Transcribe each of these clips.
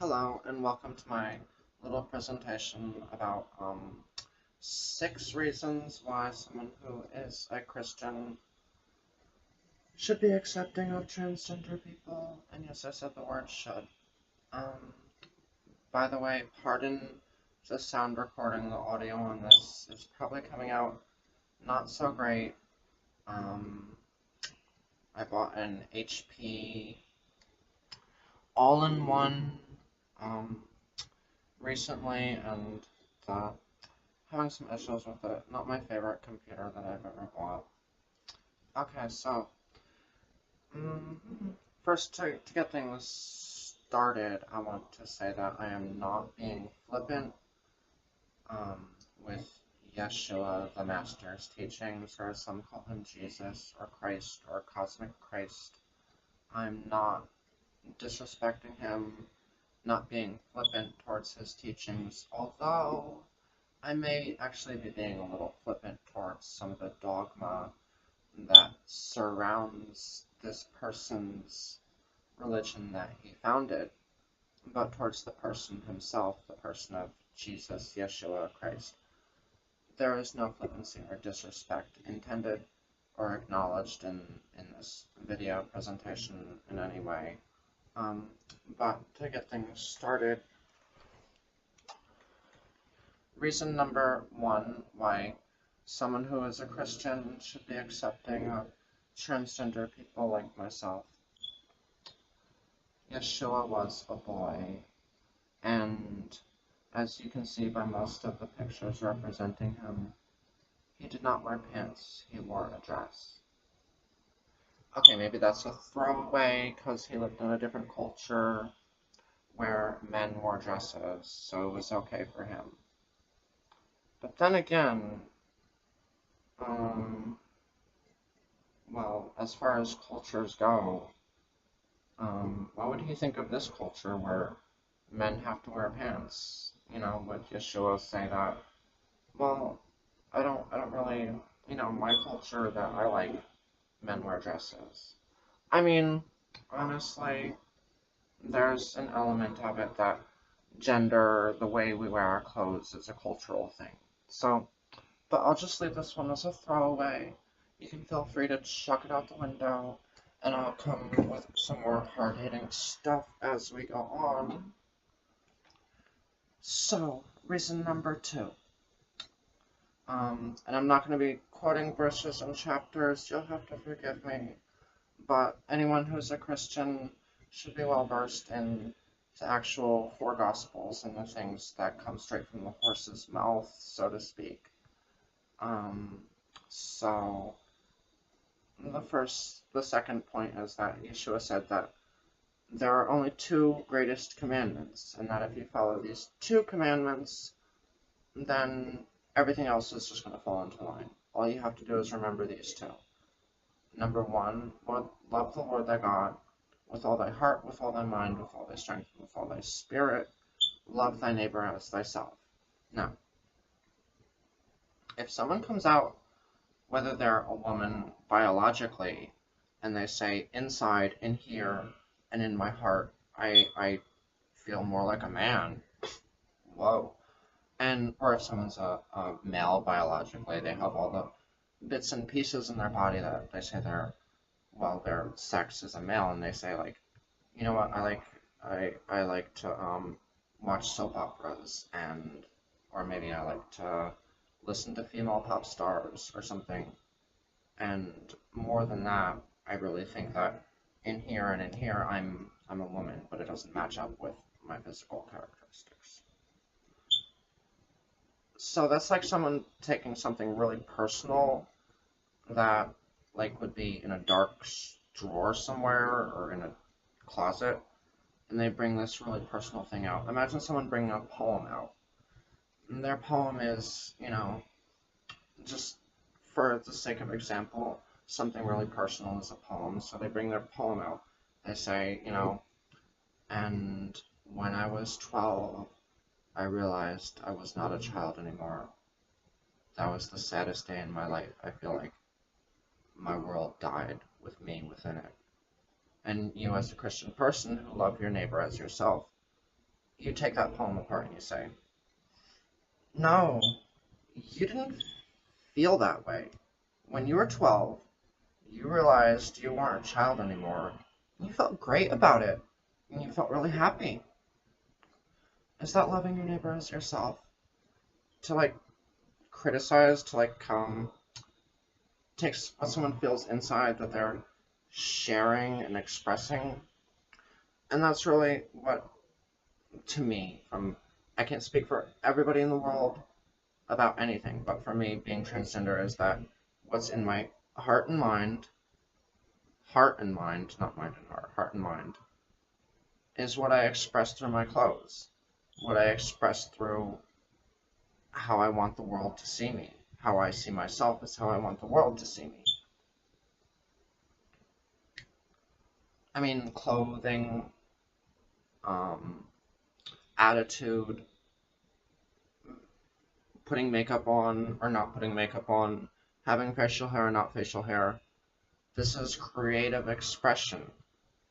Hello and welcome to my little presentation about 6 reasons why someone who is a Christian should be accepting of transgender people. And yes, I said the word should. Um, by the way, pardon the sound recording, the audio on this is probably coming out not so great. I bought an HP all-in-one recently, and having some issues with it. Not my favorite computer that I've ever bought. Okay, so first to get things started, I want to say that I am not being flippant with Yeshua, the Master's teachings, or as some call him Jesus, or Christ, or Cosmic Christ. I'm not disrespecting him, not being flippant towards his teachings, although I may actually be being a little flippant towards some of the dogma that surrounds this person's religion that he founded, but towards the person himself, the person of Jesus, Yeshua, Christ. There is no flippancy or disrespect intended or acknowledged in this video presentation in any way. But to get things started, reason number 1 why someone who is a Christian should be accepting of transgender people like myself. Yeshua was a boy, and as you can see by most of the pictures representing him, he did not wear pants, he wore a dress. Okay, maybe that's a throwaway because he lived in a different culture where men wore dresses, so it was okay for him. But then again, well, as far as cultures go, what would you think of this culture where men have to wear pants? You know, would Yeshua say that? Well, I don't really, my culture that I like, men wear dresses. I mean, honestly, there's an element of it that gender, the way we wear our clothes, is a cultural thing. So, but I'll just leave this one as a throwaway. You can feel free to chuck it out the window, and I'll come with some more hard-hitting stuff as we go on. So, reason number 2. And I'm not going to be quoting verses and chapters, you'll have to forgive me, but anyone who's a Christian should be well versed in the actual 4 Gospels and the things that come straight from the horse's mouth, so to speak. So the second point is that Yeshua said that there are only 2 greatest commandments, and that if you follow these 2 commandments, then everything else is just going to fall into line. All you have to do is remember these 2. Number 1, love the Lord thy God with all thy heart, with all thy mind, with all thy strength, with all thy spirit. Love thy neighbor as thyself. Now, if someone comes out, whether they're a woman biologically, and they say, inside, in here, and in my heart, I feel more like a man. Whoa. Or if someone's a male biologically, they have all the bits and pieces in their body that they say their sex is a male, and they say, like, you know what, I like to watch soap operas, or maybe I like to listen to female pop stars or something. And more than that, I really think that in here and in here, I'm a woman, but it doesn't match up with my physical characteristics. So that's like someone taking something really personal that, like, would be in a dark drawer somewhere or in a closet, and they bring this really personal thing out. Imagine someone bringing a poem out, and their poem is, just for the sake of example, something really personal is a poem, so they bring their poem out. They say, and when I was 12, I realized I was not a child anymore. That was the saddest day in my life. I feel like my world died with me within it. And you, as a Christian person who love your neighbor as yourself, you take that poem apart and you say, no, you didn't feel that way. When you were 12, you realized you weren't a child anymore. You felt great about it. And you felt really happy. Is that loving your neighbor as yourself? To, like, criticize, to, like, takes what someone feels inside that they're sharing and expressing. And that's really what, to me, I can't speak for everybody in the world about anything, but for me, being transgender is that what's in my heart and mind, not mind and heart and mind, is what I express through my clothes, what I express through how I want the world to see me. How I see myself is how I want the world to see me. I mean, clothing, attitude, putting makeup on or not putting makeup on, having facial hair or not facial hair. This is creative expression.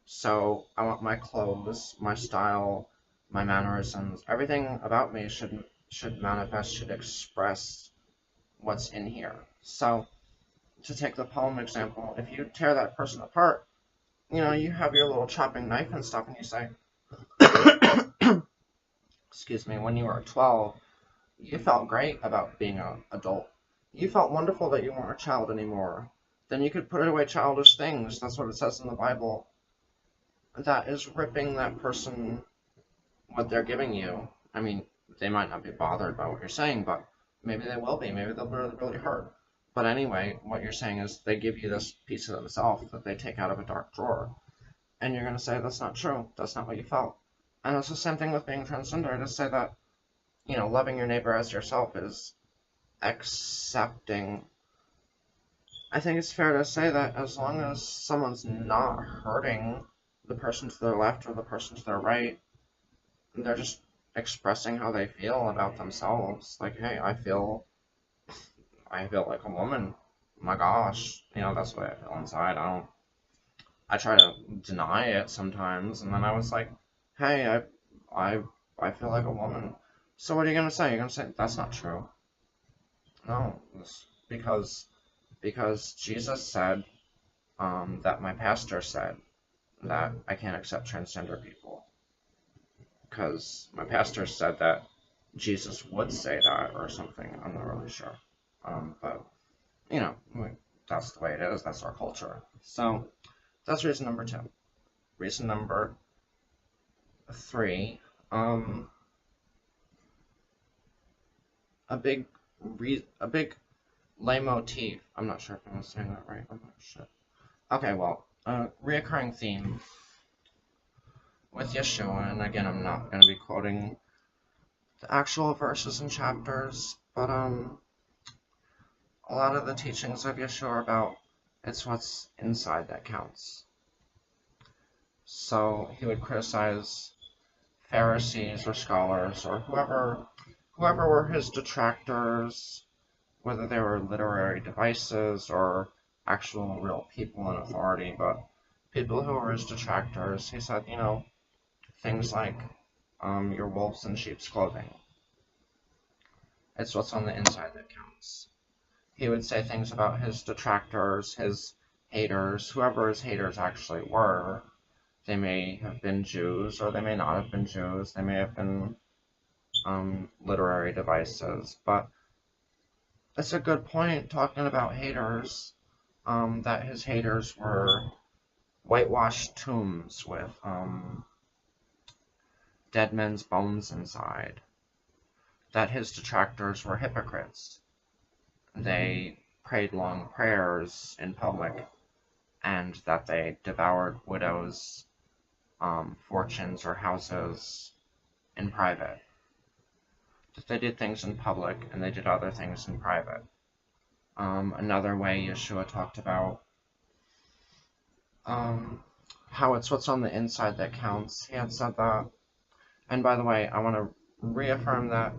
So I want my clothes, my style, my mannerisms, everything about me should manifest, should express what's in here. So, to take the poem example, if you tear that person apart, you know, you have your little chopping knife and stuff, and you say, excuse me, when you were 12, you felt great about being an adult. You felt wonderful that you weren't a child anymore. Then you could put away childish things. That's what it says in the Bible. That is ripping that person what they're giving you. I mean, they might not be bothered by what you're saying, but maybe they will be. Maybe they'll be really, really hurt. But anyway, what you're saying is they give you this piece of themselves that they take out of a dark drawer. And you're going to say, that's not true. That's not what you felt. And it's the same thing with being transgender. To say that, you know, loving your neighbor as yourself is accepting. I think it's fair to say that as long as someone's not hurting the person to their left or the person to their right, they're just expressing how they feel about themselves. Like, hey, I feel like a woman. My gosh, you know, that's the way I feel inside. I try to deny it sometimes, and then I was like, hey, I feel like a woman. So what are you gonna say? You're gonna say that's not true. No, it's because Jesus said, that my pastor said that I can't accept transgender people. Because my pastor said that Jesus would say that or something. I'm not really sure. But, you know, that's the way it is. That's our culture. So, that's reason number 2. Reason number 3, a big leitmotif. I'm not sure if I'm saying that right. I'm not sure. Okay, well, reoccurring theme with Yeshua, and again, I'm not going to be quoting the actual verses and chapters, but a lot of the teachings of Yeshua are about it's what's inside that counts. So he would criticize Pharisees or scholars or whoever were his detractors, whether they were literary devices or actual real people in authority, but people who were his detractors. He said, you know, things like your wolves in sheep's clothing. It's what's on the inside that counts. He would say things about his detractors, his haters, whoever his haters actually were. They may have been Jews, or they may not have been Jews. They may have been literary devices. But it's a good point, talking about haters, that his haters were whitewashed tombs with dead men's bones inside. That his detractors were hypocrites. They prayed long prayers in public, and that they devoured widows' fortunes or houses in private. That they did things in public, and they did other things in private. Another way Yeshua talked about how it's what's on the inside that counts. He had said that. And by the way, I want to reaffirm that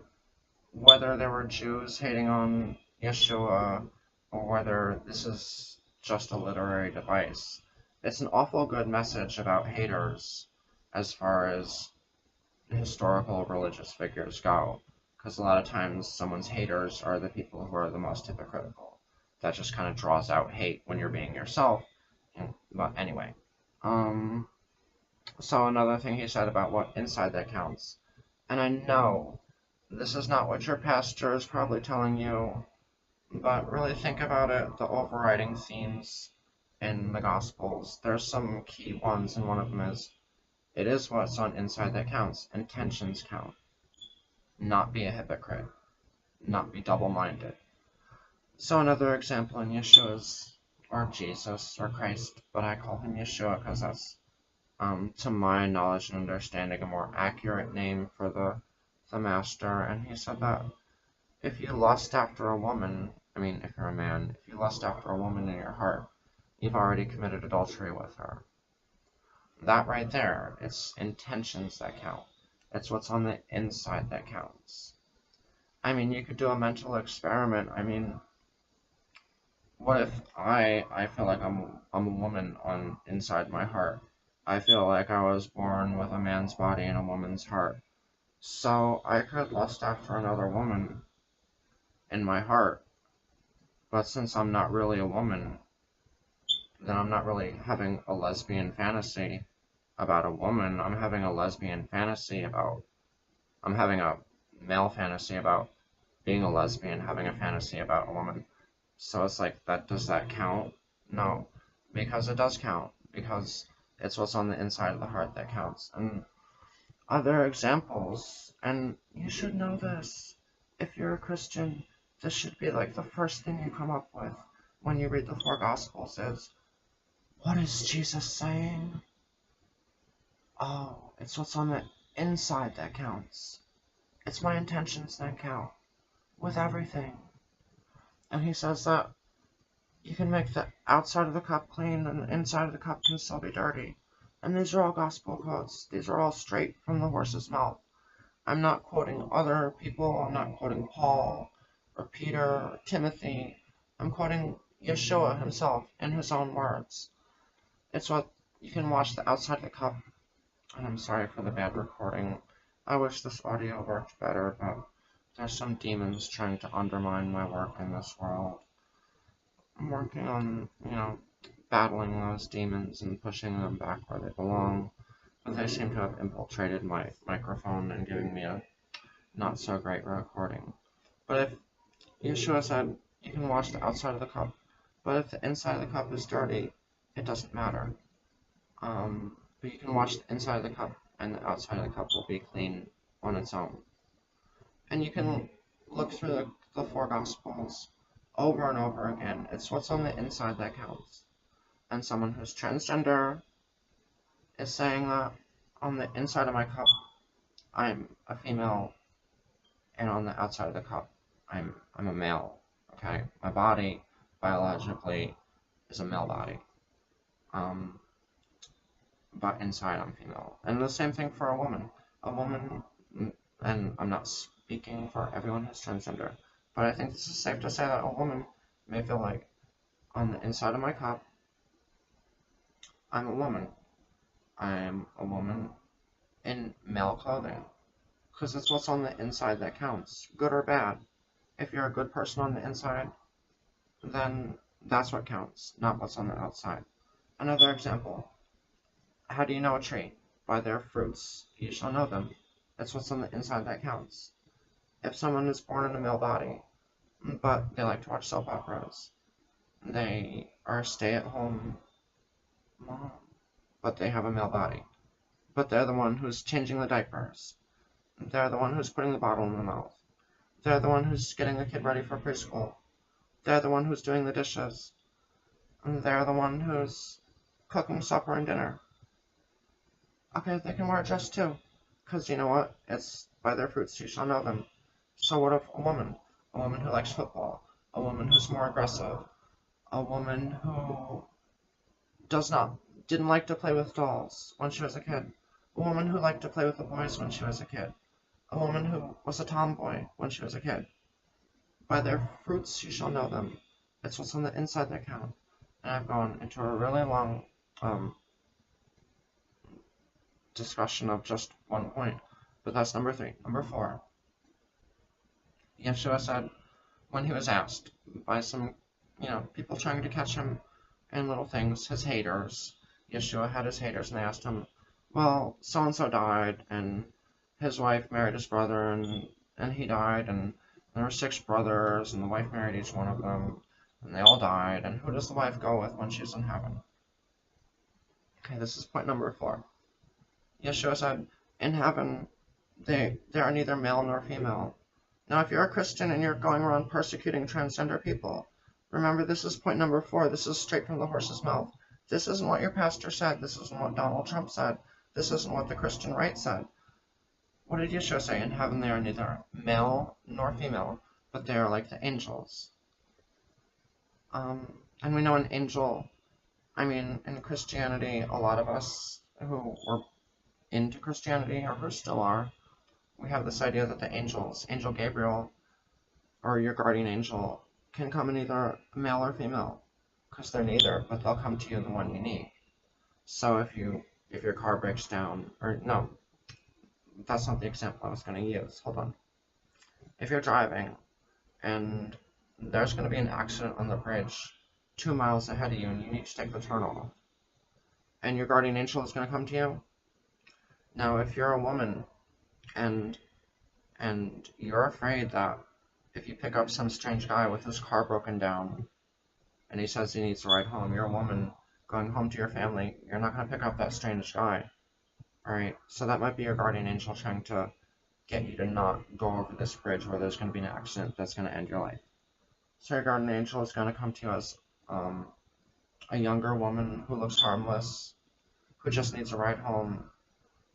whether there were Jews hating on Yeshua or whether this is just a literary device, it's an awful good message about haters as far as historical religious figures go, because a lot of times someone's haters are the people who are the most hypocritical. That just kind of draws out hate when you're being yourself. But anyway, so another thing he said about what inside that counts, and I know this is not what your pastor is probably telling you, but really think about it, the overriding themes in the Gospels. There's some key ones, and one of them is, it is what's on inside that counts. Intentions count. Not be a hypocrite. Not be double-minded. So another example in Yeshua's, or Jesus, or Christ, but I call him Yeshua because that's, to my knowledge and understanding, a more accurate name for the master. And he said that if you lust after a woman, I mean, if you're a man, if you lust after a woman in your heart, you've already committed adultery with her. That right there, it's intentions that count. It's what's on the inside that counts. I mean, you could do a mental experiment. I mean, what if I feel like I'm a woman on inside my heart? I feel like I was born with a man's body and a woman's heart. So I could lust after another woman in my heart, but since I'm not really a woman, then I'm not really having a lesbian fantasy about a woman. I'm having a lesbian fantasy about, I'm having a male fantasy about being a lesbian, having a fantasy about a woman. So it's like, does that count? No, because it does count, because it's what's on the inside of the heart that counts. And other examples, and you should know this, if you're a Christian, this should be like the first thing you come up with when you read the 4 Gospels is, what is Jesus saying? Oh, it's what's on the inside that counts. It's my intentions that count, with everything. And he says that you can make the outside of the cup clean and the inside of the cup can still be dirty. And these are all gospel quotes. These are all straight from the horse's mouth. I'm not quoting other people. I'm not quoting Paul or Peter or Timothy. I'm quoting Yeshua himself in his own words. It's what you can watch the outside of the cup. And I'm sorry for the bad recording. I wish this audio worked better, but there's some demons trying to undermine my work in this world. I'm working on, battling those demons and pushing them back where they belong. But they seem to have infiltrated my microphone and giving me a not so great recording. But if Yeshua said you can wash the outside of the cup, but if the inside of the cup is dirty, it doesn't matter. But you can wash the inside of the cup and the outside of the cup will be clean on its own. And you can look through the 4 Gospels over and over again. It's what's on the inside that counts. And someone who's transgender is saying that on the inside of my cup, I'm a female, and on the outside of the cup, I'm a male. Okay, my body biologically is a male body, but inside I'm female. And the same thing for a woman. A woman, and I'm not speaking for everyone who's transgender, but I think this is safe to say that a woman may feel like on the inside of my cup, I'm a woman. I'm a woman in male clothing. Because it's what's on the inside that counts, good or bad. If you're a good person on the inside, then that's what counts, not what's on the outside. Another example. How do you know a tree? By their fruits. You shall know them. It's what's on the inside that counts. If someone is born in a male body, but they like to watch soap operas, they are a stay-at-home mom, but they have a male body. But they're the one who's changing the diapers. They're the one who's putting the bottle in the mouth. They're the one who's getting the kid ready for preschool. They're the one who's doing the dishes. And they're the one who's cooking supper and dinner. Okay, they can wear a dress too. Because you know what? It's by their fruits you shall know them. So what if a woman? A woman who likes football. A woman who's more aggressive. A woman who didn't like to play with dolls when she was a kid. A woman who liked to play with the boys when she was a kid. A woman who was a tomboy when she was a kid. By their fruits you shall know them. It's what's on the inside that counts. And I've gone into a really long discussion of just one point. But that's number 3. Number 4. Yeshua said, when he was asked by some, people trying to catch him in little things, his haters. Yeshua had his haters, and they asked him, well, so-and-so died, and his wife married his brother, and he died, and there were 6 brothers, and the wife married each one of them, and they all died, and who does the wife go with when she's in heaven? Okay, this is point number 4. Yeshua said, in heaven, there are neither male nor female. Now, if you're a Christian and you're going around persecuting transgender people, remember this is point number 4. This is straight from the horse's mouth. This isn't what your pastor said. This isn't what Donald Trump said. This isn't what the Christian right said. What did Yeshua say? In heaven they are neither male nor female, but they are like the angels. And we know an angel, in Christianity, a lot of us who were into Christianity, or who still are, we have this idea that the angels, Angel Gabriel, or your guardian angel, can come in either male or female, because they're neither, but they'll come to you the one you need. So if your car breaks down, or no, that's not the example I was going to use, hold on. If you're driving, and there's going to be an accident on the bridge 2 miles ahead of you, and you need to take the turn off, and your guardian angel is going to come to you. Now, if you're a woman, and you're afraid that if you pick up some strange guy with his car broken down, and he says he needs a ride home, you're a woman going home to your family, you're not going to pick up that strange guy. Alright, so that might be your guardian angel trying to get you to not go over this bridge where there's going to be an accident that's going to end your life. So your guardian angel is going to come to you as a younger woman who looks harmless, who just needs a ride home.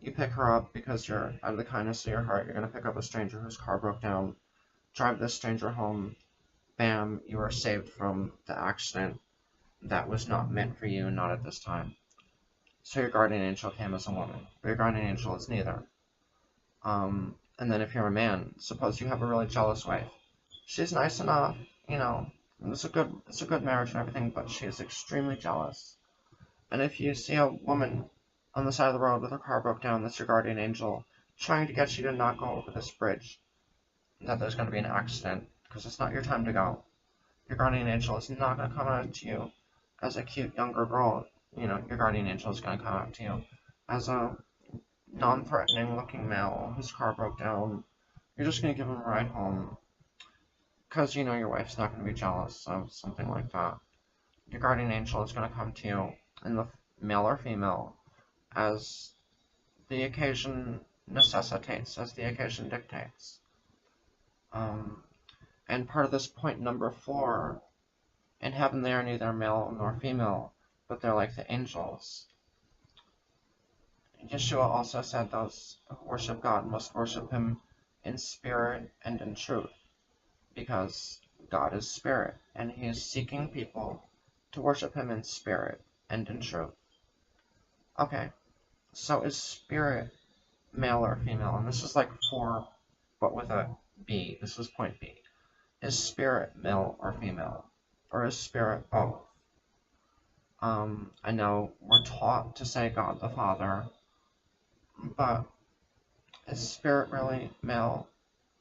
You pick her up because you're, out of the kindness of your heart, you're going to pick up a stranger whose car broke down, drive this stranger home, bam, you are saved from the accident that was not meant for you, not at this time. So your guardian angel came as a woman, but your guardian angel is neither. And then if you're a man, suppose you have a really jealous wife. She's nice enough, it's a good marriage and everything, but she is extremely jealous. And if you see a woman on the side of the road with her car broke down, that's your guardian angel trying to get you to not go over this bridge, that there's going to be an accident, because it's not your time to go. Your guardian angel is not going to come out to you as a cute younger girl. Your guardian angel is going to come out to you as a non-threatening looking male whose car broke down. You're just going to give him a ride home, because your wife's not going to be jealous of something like that. Your guardian angel is going to come to you in the male or female as the occasion necessitates, as the occasion dictates. And part of this point number 4, in heaven they are neither male nor female, but they're like the angels. Yeshua also said those who worship God must worship him in spirit and in truth, because God is spirit, and he is seeking people to worship him in spirit and in truth. Okay, so is spirit male or female? And this is like 4, but with a B. This is point B. Is spirit male or female? Or is spirit both? I know we're taught to say God the Father, but is spirit really male?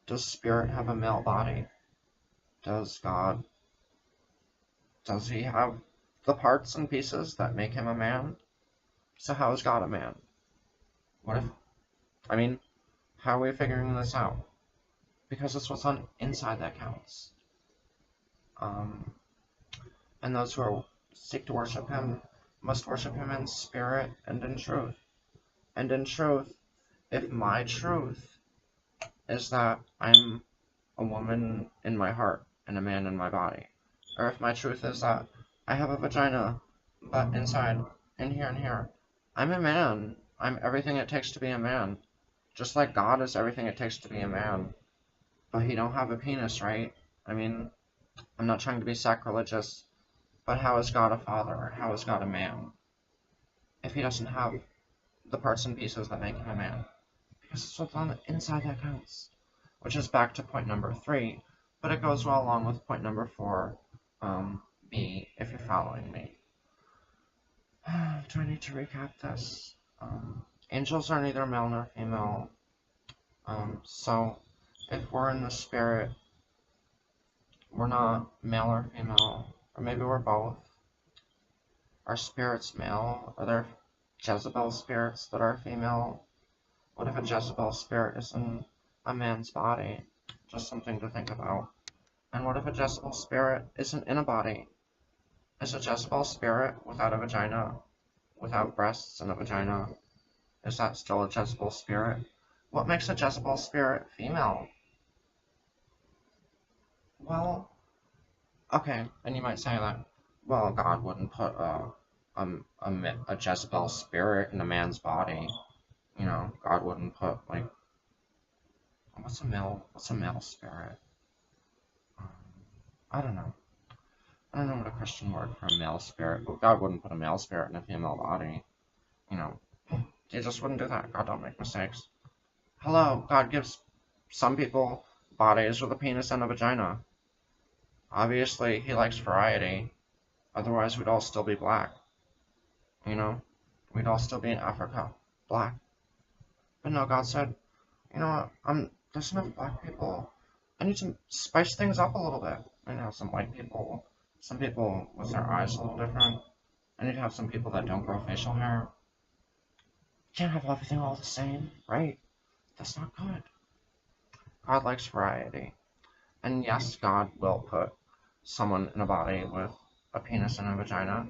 Does spirit have a male body? Does he have the parts and pieces that make him a man? So how is God a man? How are we figuring this out? Because it's what's on inside that counts. And those who seek to worship him must worship him in spirit and in truth. And in truth, if my truth is that I'm a woman in my heart and a man in my body, or if my truth is that I have a vagina, but inside, in here and here, I'm a man. I'm everything it takes to be a man. Just like God is everything it takes to be a man. But he don't have a penis, right? I'm not trying to be sacrilegious, but how is God a father? How is God a man if he doesn't have the parts and pieces that make him a man? Because it's what's on the inside that counts. Which is back to point number 3, but it goes well along with point number 4, B, if you're following me. Do I need to recap this? Angels are neither male nor female. So if we're in the spirit, we're not male or female, or maybe we're both. Our spirit's male, or they're Jezebel spirits that are female. What if a Jezebel spirit is in a man's body? Just something to think about. And what if a Jezebel spirit isn't in a body? Is a Jezebel spirit without a vagina, without breasts and a vagina? Is that still a Jezebel spirit? What makes a Jezebel spirit female? Well, okay, and you might say that, well, God wouldn't put a Jezebel spirit in a man's body. You know, God wouldn't put, like, what's a male spirit? I don't know. I don't know what a Christian word for a male spirit, but God wouldn't put a male spirit in a female body. You know, Jesus wouldn't do that. God don't make mistakes. Hello, God gives some people bodies with a penis and a vagina. Obviously, he likes variety. Otherwise, we'd all still be black. You know? We'd all still be in Africa. Black. But no, God said, you know what, there's enough black people. I need to spice things up a little bit. I need to have some white people. Some people with their eyes a little different. I need to have some people that don't grow facial hair. You can't have everything all the same, right? That's not good. God likes variety. And yes, God will put someone in a body with a penis and a vagina,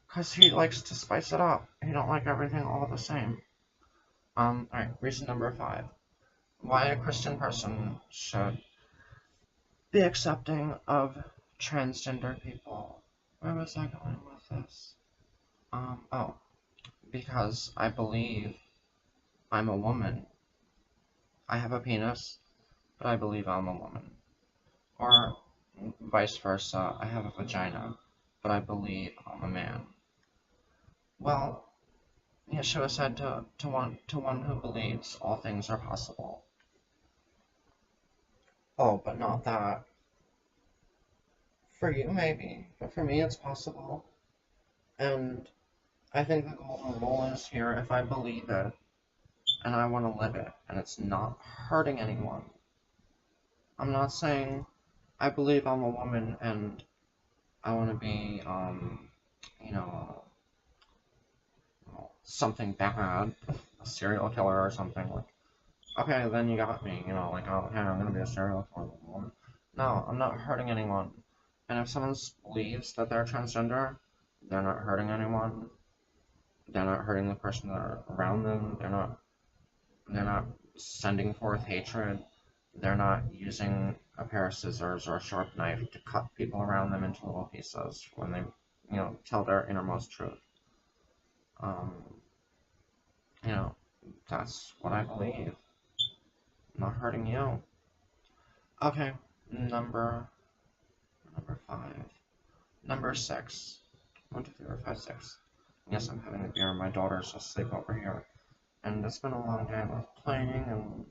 because he likes to spice it up. He don't like everything all the same. Alright, reason number 5. Why a Christian person should be accepting of transgender people. Where was I going with this? Oh, because I believe I'm a woman. I have a penis, but I believe I'm a woman. Or vice versa, I have a vagina, but I believe I'm a man. Well, Yeshua said to one who believes all things are possible. Oh, but not that. For you, maybe, but for me, it's possible. And I think the golden rule is here, if I believe it, and I want to live it, and it's not hurting anyone. I'm not saying I believe I'm a woman and I want to be, you know, something bad, a serial killer or something. Like, okay, then you got me, you know, like, oh, hey, I'm going to be a serial killer woman. No, I'm not hurting anyone. And if someone believes that they're transgender, they're not hurting anyone. They're not hurting the person that are around them. They're not sending forth hatred. They're not using a pair of scissors or a sharp knife to cut people around them into little pieces when they, you know, tell their innermost truth. You know, that's what I believe. I'm not hurting you. Okay, number 5. Number 6. 1, 2, 3, 4, 5, 6. Yes, I'm having a beer. My daughter's asleep over here. And it's been a long day with playing and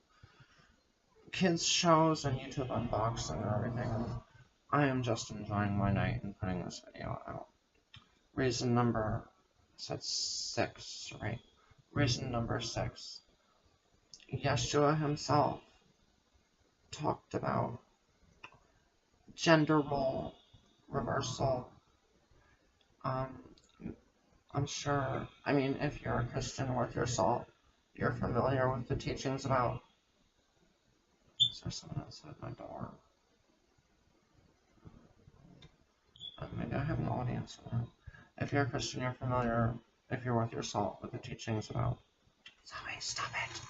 kids shows and YouTube unboxing and everything. And I am just enjoying my night and putting this video out. Reason number 6, right? Reason number 6. Yeshua himself talked about gender role reversal. I'm sure, I mean, if you're a Christian worth your salt, you're familiar with the teachings about... Is there someone outside my door? Maybe I have an audience in there. If you're a Christian, you're familiar, if you're worth your salt, with the teachings about... Zoe, stop it!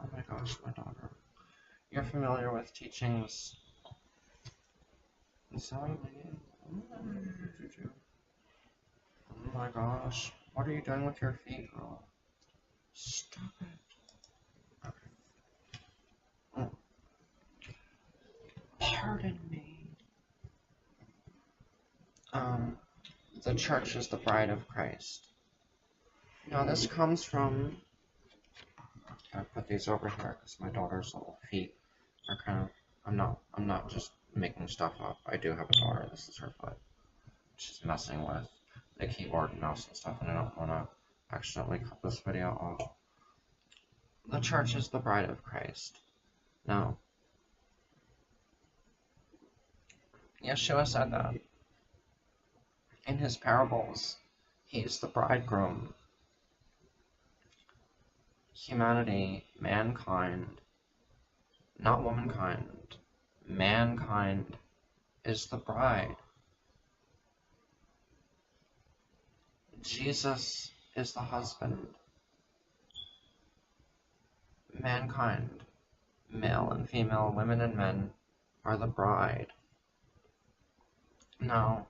Oh my gosh, my daughter. You're familiar with teachings... Zoe, oh my gosh. What are you doing with your feet, girl? Stop it. Okay. Pardon me. The church is the bride of Christ. Now this comes from... I put these over here because my daughter's little feet are kind of... I'm not just making stuff up. I do have a daughter. This is her foot. She's messing with the keyboard and mouse and stuff, and I don't want to accidentally cut this video off. the church is the bride of Christ. No. Yeshua said that. In his parables, he's the bridegroom. Humanity, mankind, not womankind, mankind is the bride. Jesus is the husband. Mankind, male and female, women and men, are the bride. Now,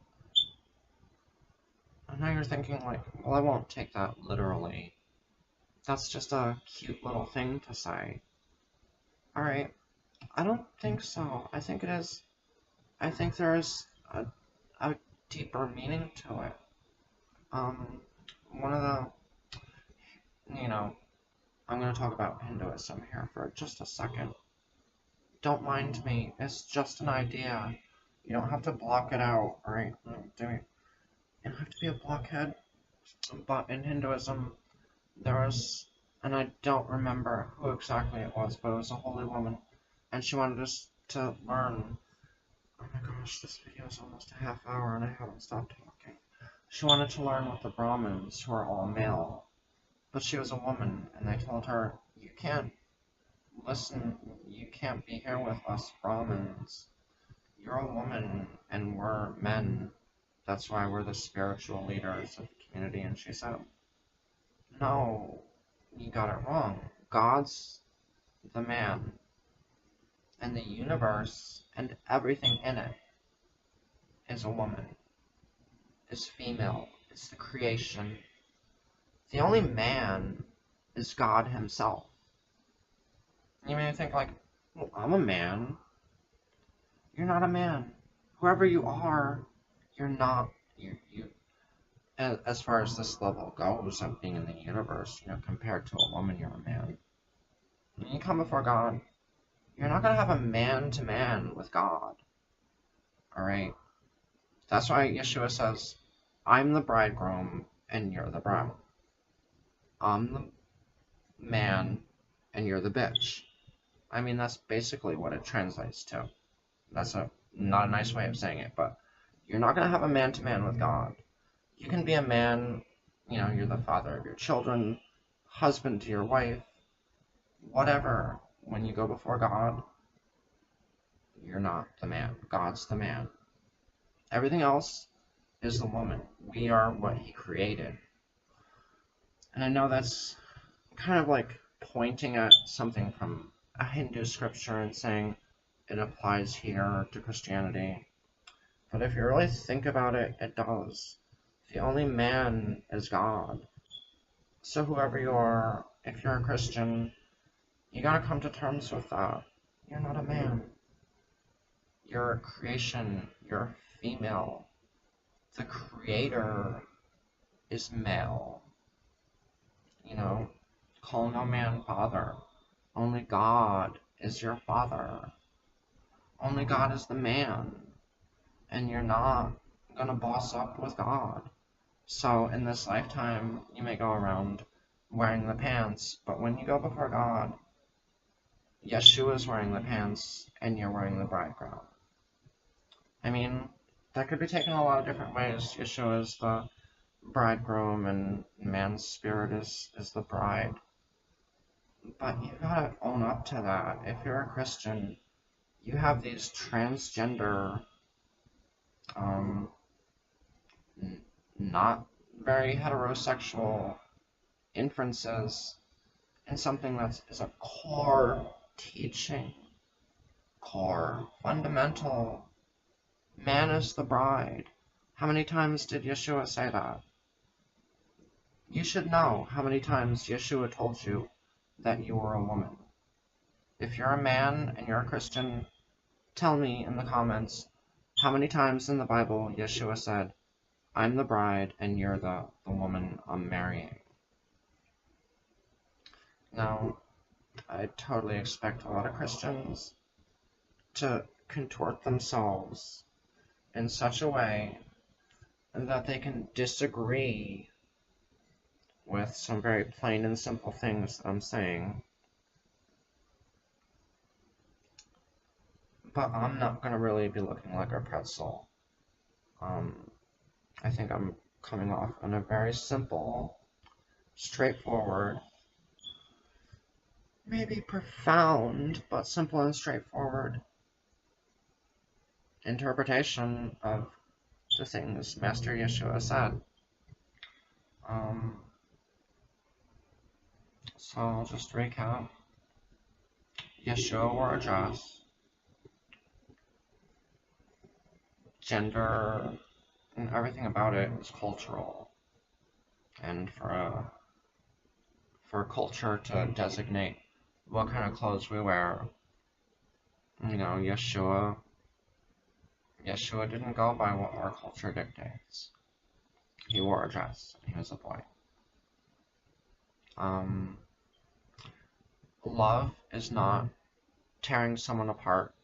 I know you're thinking like, well, I won't take that literally. That's just a cute little thing to say. Alright, I don't think so. I think it is. I think there is a deeper meaning to it. One of the, I'm going to talk about Hinduism here for just a second. Don't mind me. It's just an idea. You don't have to block it out, alright? You don't have to be a blockhead. But in Hinduism, there was, and I don't remember who exactly it was, but it was a holy woman, and she wanted us to learn. Oh my gosh, this video is almost a half hour and I haven't stopped talking. She wanted to learn with the Brahmins, who are all male, but she was a woman, and they told her, you can't listen, you can't be here with us Brahmins. You're a woman, and we're men. That's why we're the spiritual leaders of the community. And she said, no, you got it wrong. God's the man, and the universe and everything in it is a woman, is female, it's the creation. The only man is God himself. You may think like, well, I'm a man. You're not a man. Whoever you are, you're not, as far as this level goes of being in the universe, compared to a woman, you're a man. When you come before God, you're not going to have a man-to-man with God. Alright? That's why Yeshua says, I'm the bridegroom and you're the bride. I'm the man and you're the bitch. I mean, that's basically what it translates to. That's not a nice way of saying it, but you're not going to have a man-to-man with God. You can be a man, you're the father of your children, husband to your wife, whatever. When you go before God, you're not the man. God's the man. Everything else is the woman. We are what he created. And I know that's kind of like pointing at something from a Hindu scripture and saying it applies here to Christianity. But if you really think about it, it does. The only man is God. So whoever you are, if you're a Christian, you gotta come to terms with that. You're not a man. You're a creation. You're female. The creator is male. Call no man father. Only God is your father. Only God is the man. And you're not gonna boss up with God. So in this lifetime, you may go around wearing the pants, but when you go before God, Yeshua is wearing the pants and you're wearing the bridegroom. I mean, that could be taken a lot of different ways. Yeshua is the bridegroom and man's spirit is the bride. But you gotta own up to that. If you're a Christian, you have these transgender, not very heterosexual inferences in something that is a core teaching, core, fundamental. Man is the bride. How many times did Yeshua say that? You should know how many times Yeshua told you that you were a woman. If you're a man and you're a Christian, tell me in the comments how many times in the Bible Yeshua said, I'm the bride and you're the woman I'm marrying. Now, I totally expect a lot of Christians to contort themselves in such a way that they can disagree with some very plain and simple things that I'm saying, but I'm not gonna really be looking like a pretzel. I think I'm coming off in a very simple, straightforward, maybe profound, but simple and straightforward interpretation of the things Master Yeshua said. So I'll just recap. Yeshua wore a dress. Gender and everything about it is cultural. And for culture to designate what kind of clothes we wear, Yeshua didn't go by what our culture dictates. He wore a dress, and he was a boy. Love is not tearing someone apart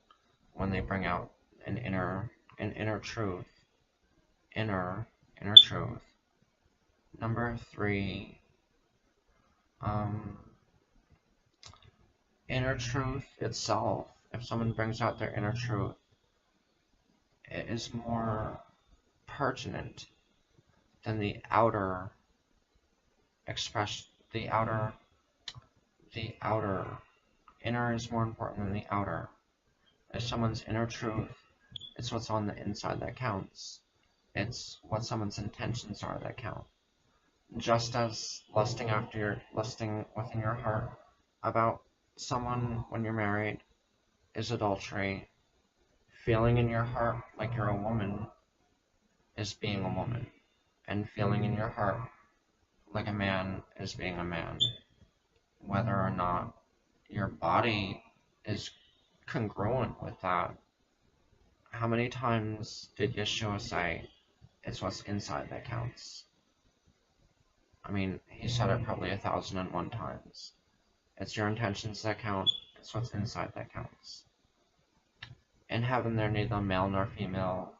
when they bring out an inner truth. Inner truth. Number 3, inner truth itself. If someone brings out their inner truth, it is more pertinent than the outer expression. The outer inner is more important than the outer. If someone's inner truth, it's what's on the inside that counts. It's what someone's intentions are that count. Just as lusting within your heart about someone when you're married is adultery, feeling in your heart like you're a woman is being a woman, and feeling in your heart like a man is being a man. Whether or not your body is congruent with that. How many times did Yeshua say, it's what's inside that counts? I mean, he said it probably 1,001 times. It's your intentions that count, it's what's inside that counts. In heaven, they're neither male nor female.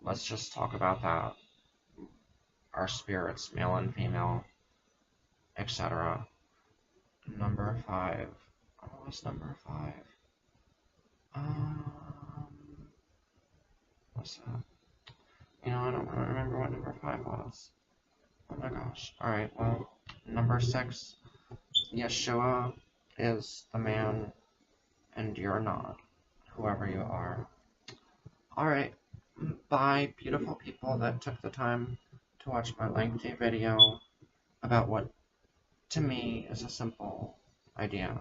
Let's just talk about that. Our spirits, male and female, etc. Number 5. What was number 5? What's that? I don't remember what number 5 was. Oh my gosh. Alright, well, number 6. Yeshua is the man, and you're not, whoever you are. Alright, bye, beautiful people that took the time to watch my lengthy video about what, to me, is a simple idea,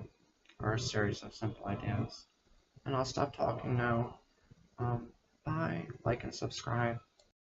or a series of simple ideas. And I'll stop talking now. Bye, like and subscribe.